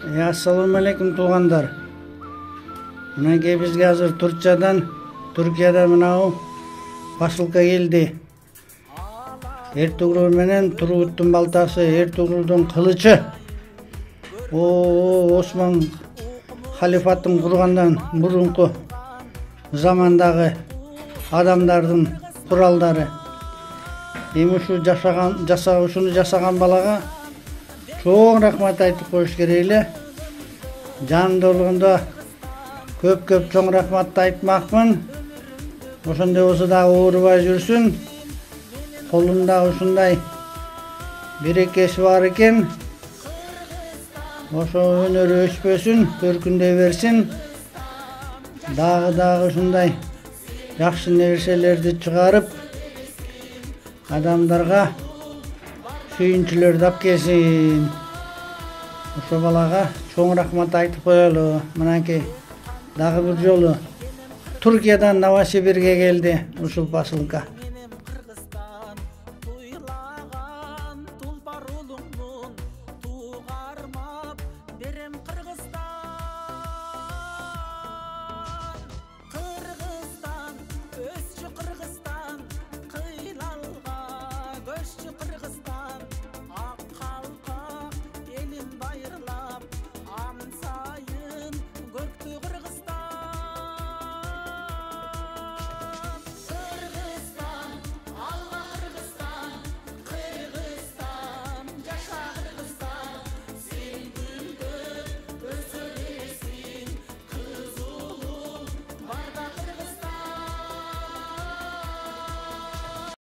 Assalamu alaikum tуугандар. Мынакей бизге азыр Түркиядан мынау посылка келди. Эртугрул менен Тургуттун балтасы, Эртугрулдун кылычы. Осман халифатын кургандан мурунку замандагы адамдардын куралдары. Эми ушуну жасаган балага чоң рахмат айтып коюш керек эле. Жандуулугунда көп чоң рахматты айтмакмын. Ошондой болсо дагы оорубай жүрсүн. Колунда ушундай берекеси бар экен. Ошо өнөрү өчпөсүн, көркүндөй берсин. Дагы ушундай жакшы нерселерди чыгарып, адамдарга сүйүнчүлөрдү алып келсин. Ошо балага чоң рахмат айтып коелу. Мынакей дагы бир жолу Түркиядан Новосибирге келди ушул посылка.